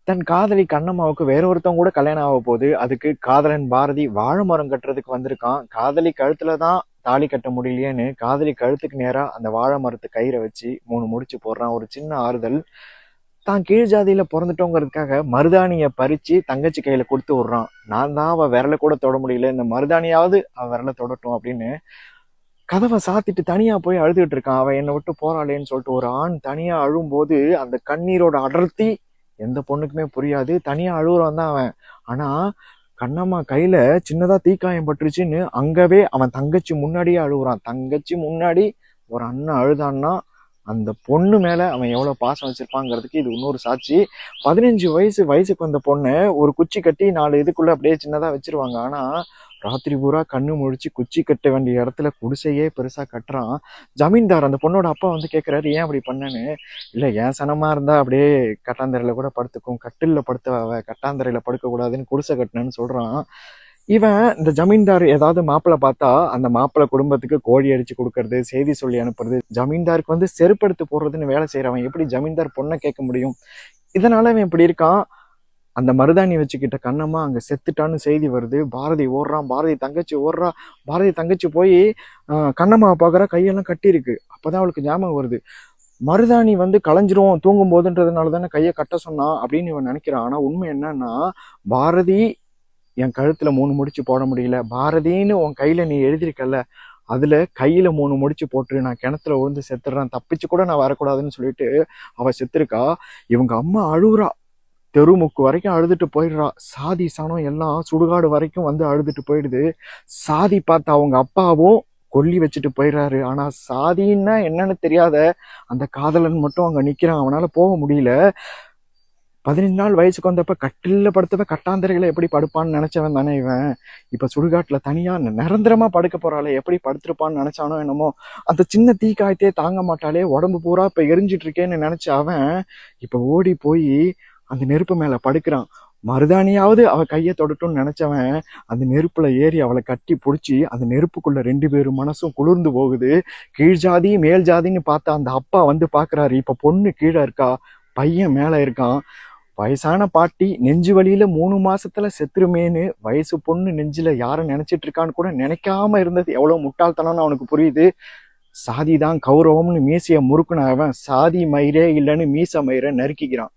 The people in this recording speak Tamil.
தன் காதலி கண்ணம்மாவுக்கு வேற ஒருத்தவங்க கூட கல்யாணம் ஆக போகுது. அதுக்கு காதலன் பாரதி வாழை மரம் கட்டுறதுக்கு வந்திருக்கான். காதலி கழுத்துல தான் தாலி கட்ட முடியலையேன்னு காதலி கழுத்துக்கு நேரா அந்த வாழை மரத்து கயிறை வச்சு 3 முடிச்சு போடுறான். ஒரு சின்ன ஆறுதல். தான் கீழ் ஜாதியில பிறந்துட்டோங்கிறதுக்காக மருதாணிய பறிச்சு தங்கச்சி கையில கொடுத்து விடுறான். நான் தான் அவ விரல கூட தொட முடியல, இந்த மருதாணியாவது அவ விரல தொடட்டும் அப்படின்னு கதவை சாத்திட்டு தனியா போய் அழுதுகிட்டு இருக்கான். அவன் என்னை விட்டு போறாளேன்னு சொல்லிட்டு. ஒரு ஆண் தனியா அழும்போது அந்த கண்ணீரோட அடர்த்தி எந்த பொண்ணுக்குமே புரியாது. தனியா அழுகுறவன் தான் அவன். ஆனா கண்ணம்மா கையில சின்னதா தீக்காயம் பட்டுருச்சுன்னு அங்கவே அவன் தங்கச்சி முன்னாடியே அழுகுறான். தங்கச்சி முன்னாடி ஒரு அண்ணன் அழுதான்னா அந்த பொண்ணு மேல அவன் எவ்வளவு பாசம் வச்சிருப்பாங்கிறதுக்கு இது இன்னொரு சாட்சி. 15 வயசுக்கு வந்த பொண்ணு ஒரு குச்சி கட்டி 4 இதுக்குள்ள அப்படியே சின்னதா வச்சிருவாங்க. ஆனா ராத்திரி பூரா கண்ணு முழிச்சு குச்சி கட்ட வேண்டிய இடத்துல குடிசையே பெருசா கட்டுறான். ஜமீன்தார் அந்த பொண்ணோட அப்பா வந்து கேட்கிறாரு, ஏன் அப்படி பண்ணேன்னு. இல்ல ஏன் சனமா இருந்தா அப்படியே கட்டாந்தரையில கூட படுத்துக்கும், கட்டில்ல படுத்த கட்டாந்தரையில படுக்க கூடாதுன்னு குடிசை கட்டினேன்னு சொல்றான். இவன் இந்த ஜமீன்தார் ஏதாவது மாப்பிள்ளை பார்த்தா அந்த மாப்பிள்ளை குடும்பத்துக்கு கோழி அடிச்சு கொடுக்கறது, செய்தி சொல்லி அனுப்புறது, ஜமீன்தாருக்கு வந்து செருப்படுத்து போடுறதுன்னு வேலை செய்யறவன் எப்படி ஜமீன்தார் பொண்ணை கேட்க முடியும்? இதனால அவன் இப்படி இருக்கான். அந்த மருதாணி வச்சுக்கிட்ட கண்ணம்மா அங்க செத்துட்டான்னு செய்தி வருது. பாரதி ஓடுறான், பாரதி தங்கச்சி ஓடுறா. பாரதி தங்கச்சி போய் கண்ணம்மாவை பாக்குறா, கையெல்லாம் கட்டி இருக்கு. அப்பதான் அவளுக்கு ஞாபகம் வருது, மருதாணி வந்து களைஞ்சிரும் தூங்கும் போதுன்றதுனால தானே கையை கட்ட சொன்னான் அப்படின்னு இவன் நினைக்கிறான். ஆனா உண்மை என்னன்னா, பாரதி என் கழுத்துல 3 முடிச்சு போட முடியல, பாரதின்னு உன் கையில நீ எழுதிருக்கல, அதுல கையில 3 முடிச்சு போட்டு நான் கிணத்துல விழுந்து செத்துடுறேன், தப்பிச்சு கூட நான் வரக்கூடாதுன்னு சொல்லிட்டு அவ செத்துருக்கா. இவங்க அம்மா அழுகுறா, தெருமுக்கு வரைக்கும் அழுதுட்டு போயிடுறா. சாதி சனம் எல்லாம் சுடுகாடு வரைக்கும் வந்து அழுதுட்டு போயிடுது. சாதி பார்த்த அவங்க அப்பாவும் கொல்லி வச்சுட்டு போயிடுறாரு. ஆனா சாதின்னா என்னன்னு தெரியாத அந்த காதலன் மட்டும் அங்க நிக்கிறான். அவனால போக முடியல. 15 வயசுக்கு வந்தப்ப கட்டில படுத்தவ கட்டாந்தரைகளை எப்படி படுப்பான்னு நினைச்சவன் தானே இவன். இப்ப சுடுகாட்டுல தனியா நிரந்தரமா படுக்க போறாளே, எப்படி படுத்திருப்பான்னு நினைச்சானோ என்னமோ. அந்த சின்ன தீக்காயத்தையே தாங்க மாட்டாலே, உடம்பு பூரா இப்ப எரிஞ்சிட்டு இருக்கேன்னு நினைச்ச அவன் இப்ப ஓடி போய் அந்த நெருப்பு மேல படுக்கிறான். மருதாணியாவது அவ கையை தொடட்டும்னு நினைச்சவன் அந்த நெருப்புல ஏறி அவளை கட்டி பிடிச்சி அந்த நெருப்புக்குள்ள 2 பேரும் மனசும் குளிர்ந்து போகுது. கீழ் ஜாதி மேல் ஜாதின்னு பார்த்தா அந்த அப்பா வந்து பாக்குறாரு. இப்ப பொண்ணு கீழே இருக்கா, பையன் மேல இருக்கான். வயசான பாட்டி நெஞ்சு வலியில 3 மாசத்துல செத்துருமேன்னு வயசு பொண்ணு நெஞ்சில யாரை நினைச்சிட்டு இருக்கான்னு கூட நினைக்காம இருந்தது எவ்வளவு முட்டாள்தனம்னு அவனுக்கு புரியுது. சாதிதான் கௌரவம்னு மீசைய முறுக்குன அவன் சாதி மயிரே இல்லைன்னு மீச மயிரை நறுக்கிக்கிறான்.